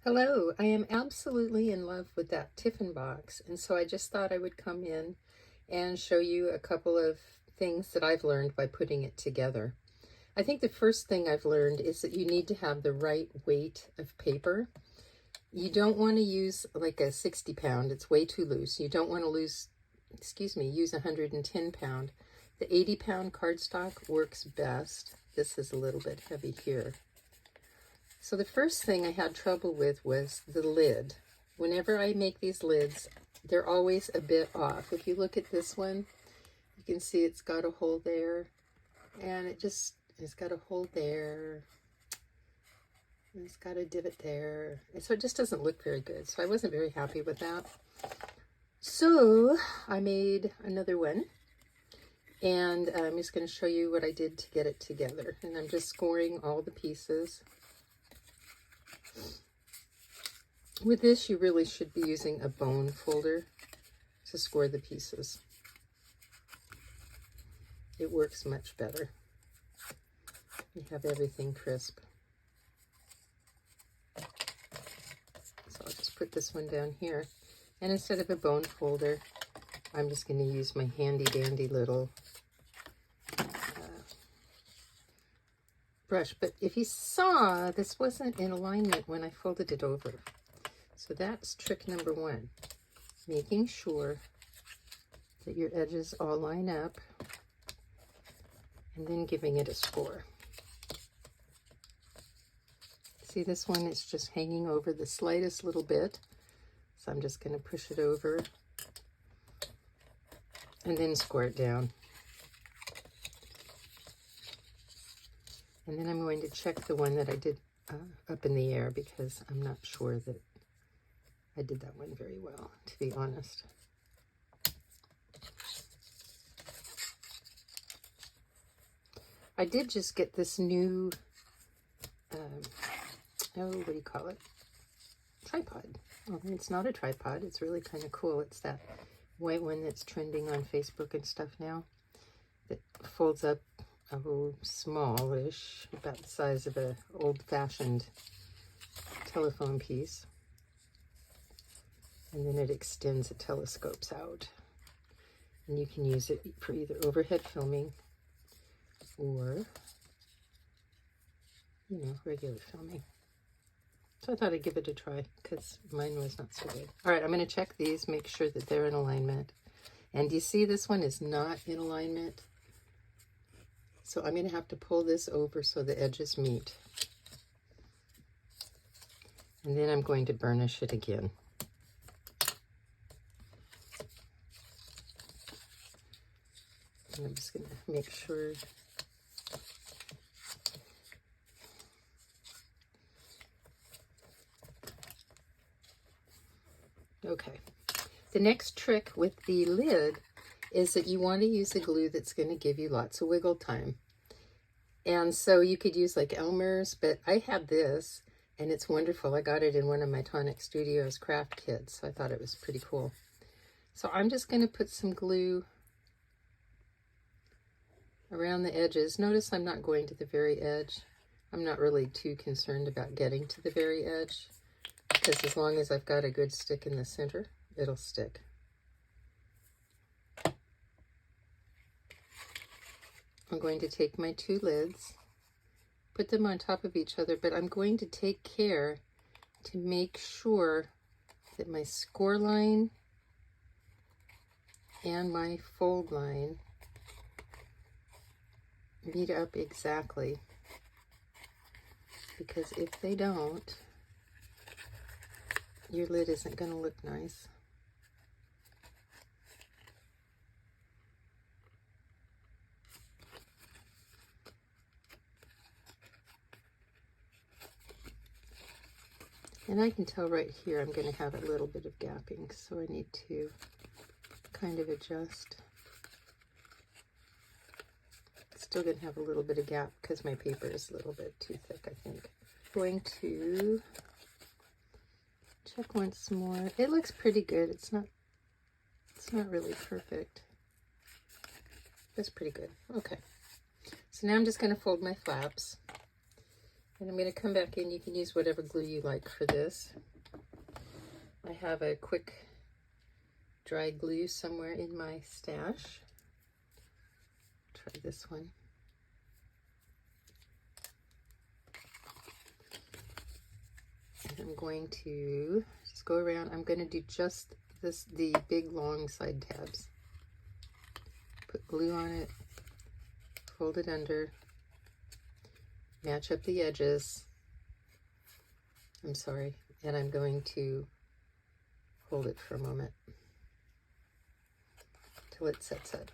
Hello, I am absolutely in love with that Tiffin box, and so I just thought I would come in and show you a couple of things that I've learned by putting it together. I think the first thing I've learned is that you need to have the right weight of paper. You don't want to use like a 60 pound, it's way too loose. You don't want to use 110 pound. The 80 pound cardstock works best. This is a little bit heavy here. So the first thing I had trouble with was the lid. Whenever I make these lids, they're always a bit off. If you look at this one, you can see it's got a hole there, and it's got a hole there, and it's got a divot there. And so it just doesn't look very good. So I wasn't very happy with that. So I made another one, and I'm just going to show you what I did to get it together. And I'm just scoring all the pieces. With this, you really should be using a bone folder to score the pieces. It works much better. You have everything crisp. So I'll just put this one down here. And instead of a bone folder, I'm just going to use my handy dandy little brush. But if you saw, this wasn't in alignment when I folded it over. So that's trick number one, making sure that your edges all line up and then giving it a score. See, this one is just hanging over the slightest little bit. So I'm just going to push it over and then score it down. And then I'm going to check the one that I did up in the air, because I'm not sure that I did that one very well, to be honest. I did just get this new, what do you call it? Tripod. Well, it's not a tripod. It's really kind of cool. It's that white one that's trending on Facebook and stuff now, that folds up smallish, about the size of an old-fashioned telephone piece. And then it extends, it telescopes out. And you can use it for either overhead filming or, regular filming. So I thought I'd give it a try, because mine was not so good. All right, I'm going to check these, make sure that they're in alignment. And you see this one is not in alignment. So I'm going to have to pull this over so the edges meet. And then I'm going to burnish it again. And I'm just going to make sure. Okay. The next trick with the lid is that you want to use a glue that's going to give you lots of wiggle time. And so you could use like Elmer's, but I had this and it's wonderful. I got it in one of my Tonic Studios craft kits, so I thought it was pretty cool. So I'm just going to put some glue around the edges. Notice I'm not going to the very edge. I'm not really too concerned about getting to the very edge, because as long as I've got a good stick in the center, it'll stick. I'm going to take my two lids, put them on top of each other, but I'm going to take care to make sure that my score line and my fold line meet up exactly, because if they don't, your lid isn't going to look nice. And I can tell right here I'm going to have a little bit of gapping, so I need to kind of adjust. Still going to have a little bit of gap because my paper is a little bit too thick, I think. Going to check once more. It looks pretty good. It's not really perfect. That's pretty good. Okay. So now I'm just going to fold my flaps. And I'm going to come back in. You can use whatever glue you like for this. I have a quick dry glue somewhere in my stash. Try this one. And I'm going to just go around. I'm going to do just this, the big long side tabs. Put glue on it, fold it under, match up the edges. I'm sorry, and I'm going to hold it for a moment till it sets up.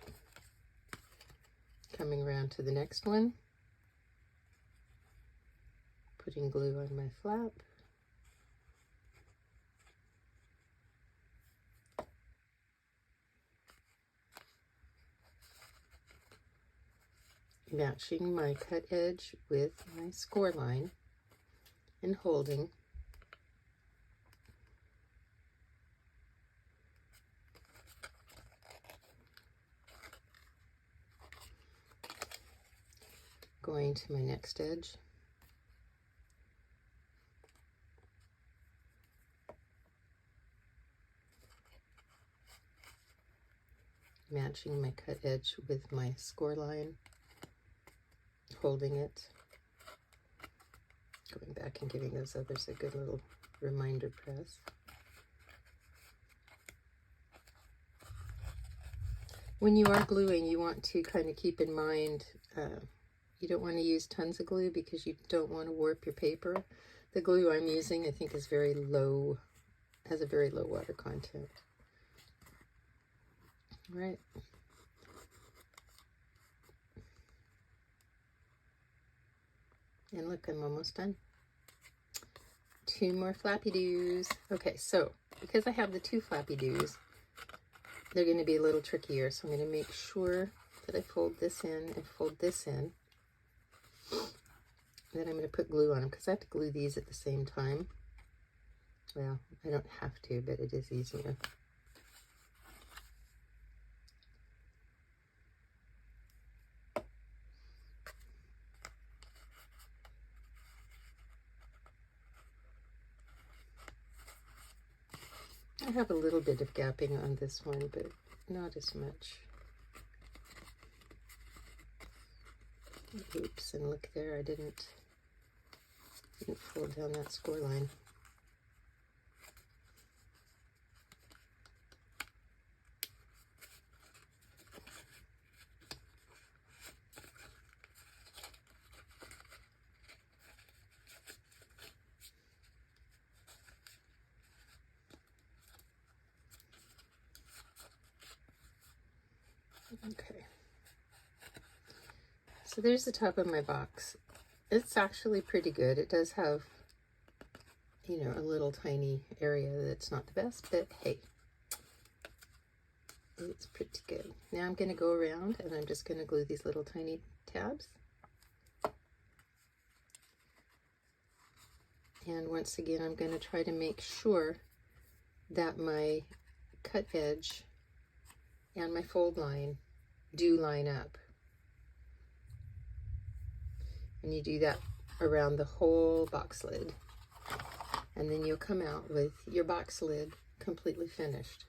Coming around to the next one, putting glue on my flap. Matching my cut edge with my score line and holding. Going to my next edge. Matching my cut edge with my score line. Holding it, going back and giving those others a good little reminder press. When you are gluing, you want to kind of keep in mind, you don't want to use tons of glue because you don't want to warp your paper. The glue I'm using, I think, is very low, has a very low water content. All right. And look, I'm almost done. 2 more flappy doos. Okay, so because I have the 2 flappy doos, they're going to be a little trickier. So I'm going to make sure that I fold this in and fold this in. Then I'm going to put glue on them because I have to glue these at the same time. Well, I don't have to, but it is easier. I have a little bit of gapping on this one, but not as much. Oops, and look there, I didn't fold down that score line. Okay, so there's the top of my box. It's actually pretty good. It does have, you know, a little tiny area that's not the best, but hey, it's pretty good. Now I'm going to go around and I'm just going to glue these little tiny tabs. And once again, I'm going to try to make sure that my cut edge and my fold line do line up. And you do that around the whole box lid. And then you'll come out with your box lid completely finished.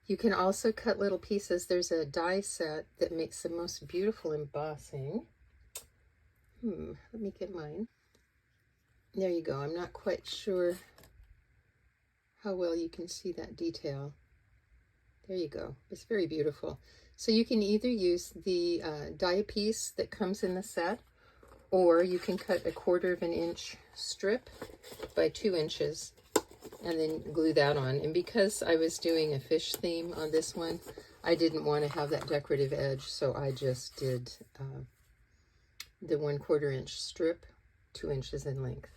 You can also cut little pieces. There's a die set that makes the most beautiful embossing. Let me get mine. There you go. I'm not quite sure how well you can see that detail. There you go. It's very beautiful. So you can either use the die piece that comes in the set, or you can cut a 1/4 of an inch strip by 2 inches and then glue that on. And because I was doing a fish theme on this one, I didn't want to have that decorative edge, so I just did the 1/4 inch strip, 2 inches in length.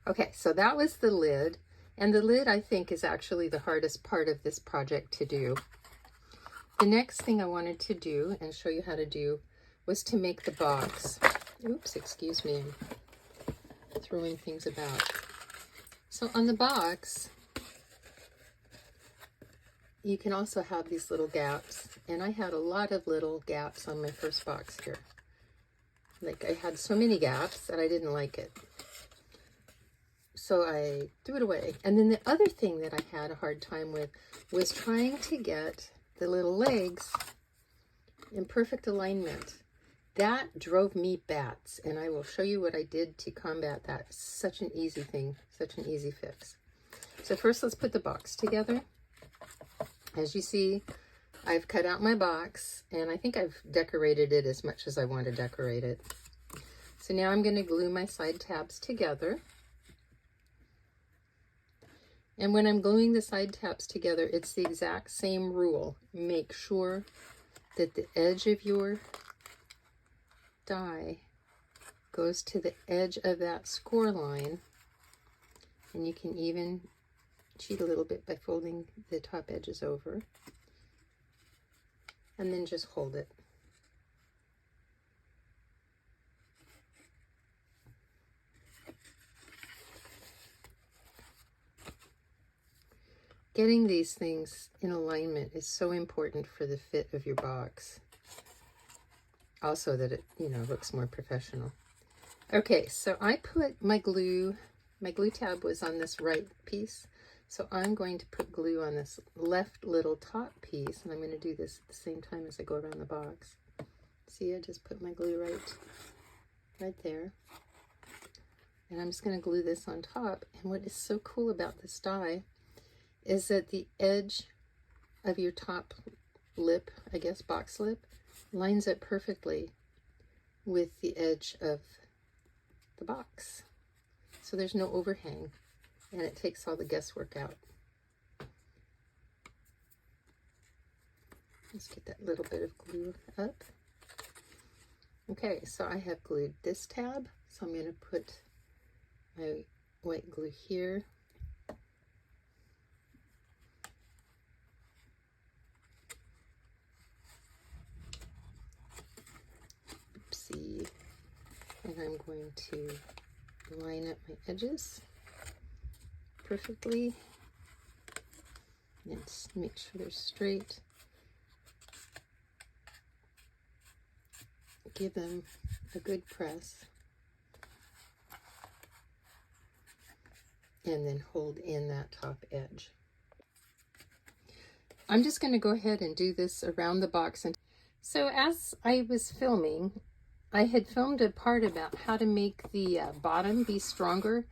Okay, so that was the lid. And the lid, I think, is actually the hardest part of this project to do. The next thing I wanted to do and show you how to do was to make the box. Oops, excuse me, I'm throwing things about. So on the box, you can also have these little gaps. And I had a lot of little gaps on my first box here. Like, I had so many gaps that I didn't like it. So I threw it away. And then the other thing that I had a hard time with was trying to get the little legs in perfect alignment. That drove me bats, and I will show you what I did to combat that. Such an easy thing, such an easy fix. So first, let's put the box together. As you see, I've cut out my box, and I think I've decorated it as much as I want to decorate it. So now I'm going to glue my side tabs together. And when I'm gluing the side tabs together, it's the exact same rule. Make sure that the edge of your die goes to the edge of that score line. And you can even cheat a little bit by folding the top edges over. And then just hold it. Getting these things in alignment is so important for the fit of your box. Also that it, looks more professional. Okay, so I put my glue tab was on this right piece. So I'm going to put glue on this left little top piece, and I'm going to do this at the same time as I go around the box. See, I just put my glue right there. And I'm just going to glue this on top. And what is so cool about this die is that the edge of your top lip, I guess box lip, lines up perfectly with the edge of the box. So there's no overhang, and it takes all the guesswork out. Let's get that little bit of glue up. Okay, so I have glued this tab, so I'm going to put my white glue here. Oopsie. And I'm going to line up my edges perfectly and make sure they're straight. Give them a good press and then hold in that top edge. I'm just going to go ahead and do this around the box. And so as I was filming, I had filmed a part about how to make the bottom be stronger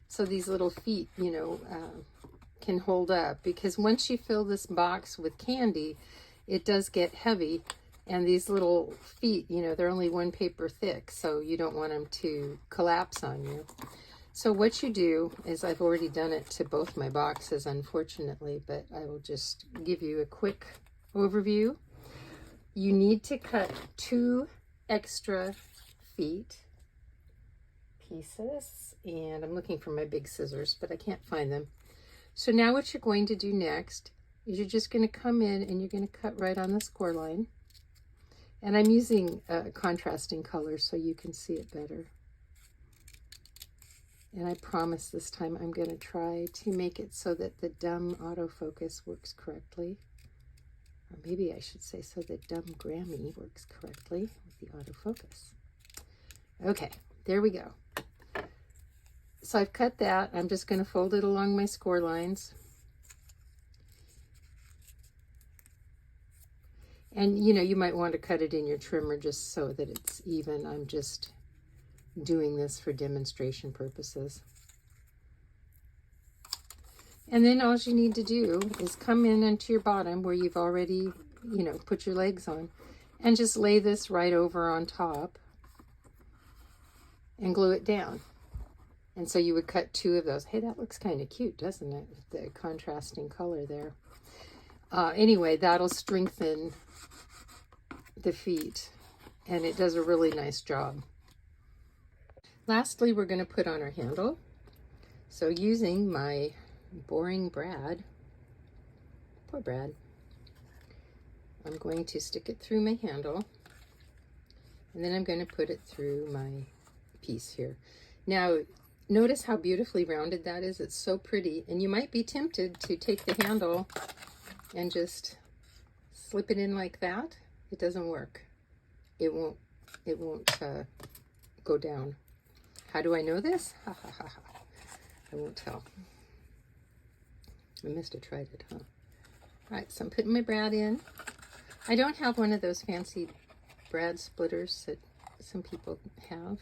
so these little feet, can hold up. Because once you fill this box with candy, it does get heavy. And these little feet, they're only 1 paper thick, so you don't want them to collapse on you. So what you do is, I've already done it to both my boxes, unfortunately, but I will just give you a quick overview. You need to cut 2 extra feet pieces, and I'm looking for my big scissors, but I can't find them. So now what you're going to do next is you're just going to come in and you're going to cut right on the score line. And I'm using contrasting colors so you can see it better. And I promise this time I'm going to try to make it so that the dumb autofocus works correctly. Or maybe I should say so that dumb Grammee works correctly with the autofocus. Okay, there we go. So I've cut that. I'm just going to fold it along my score lines. And, you might want to cut it in your trimmer just so that it's even. I'm just doing this for demonstration purposes. And then all you need to do is come in into your bottom where you've already, put your legs on, and just lay this right over on top and glue it down. And so you would cut 2 of those. Hey, that looks kind of cute, doesn't it? With the contrasting color there. Anyway, that'll strengthen the feet, and it does a really nice job. Lastly, we're going to put on our handle. So using my boring brad, poor Brad, I'm going to stick it through my handle, and then I'm going to put it through my piece here. Now, notice how beautifully rounded that is. It's so pretty, and you might be tempted to take the handle and just slip it in like that. It doesn't work. It won't go down. How do I know this? Ha ha ha ha. I won't tell. I must have tried it, huh? All right, so I'm putting my brad in. I don't have one of those fancy brad splitters that some people have.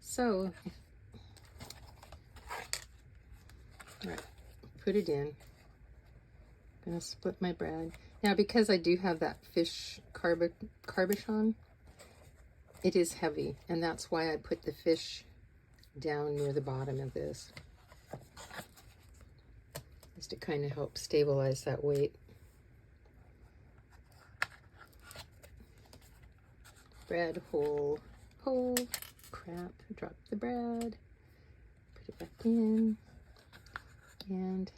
So, all right, put it in. I'm gonna split my brad. Now, because I do have that fish cabochon, it is heavy, and that's why I put the fish down near the bottom of this, just to kind of help stabilize that weight. Brad hole, crap, drop the brad, put it back in, and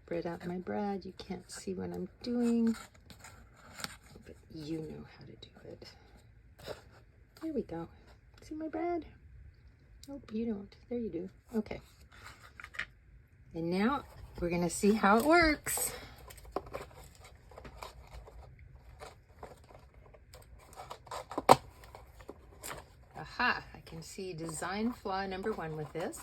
spread out my brad. You can't see what I'm doing, but you know how to do it. There we go. See my brad? Nope, you don't. There you do. Okay. And now we're gonna see how it works. Aha, I can see design flaw number 1 with this.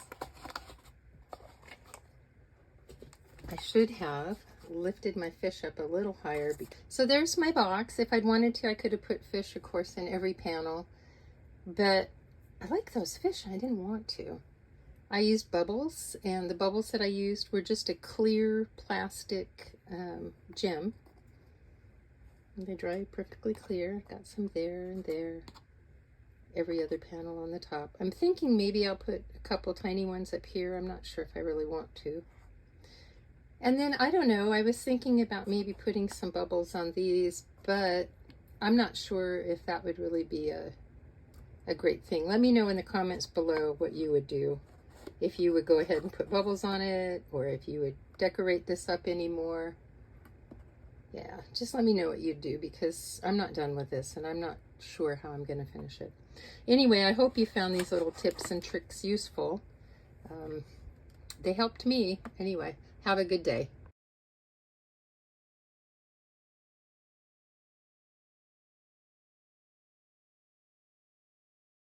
I should have lifted my fish up a little higher. So there's my box. If I'd wanted to, I could have put fish, of course, in every panel. But I like those fish, and I didn't want to. I used bubbles, and the bubbles that I used were just a clear plastic gem. And they dry perfectly clear. Got some there and there. Every other panel on the top. I'm thinking maybe I'll put a couple tiny ones up here. I'm not sure if I really want to. And then, I don't know, I was thinking about maybe putting some bubbles on these, but I'm not sure if that would really be a great thing. Let me know in the comments below what you would do. If you would go ahead and put bubbles on it, or if you would decorate this up anymore. Yeah, just let me know what you'd do, because I'm not done with this, and I'm not sure how I'm going to finish it. Anyway, I hope you found these little tips and tricks useful. They helped me. Anyway, have a good day.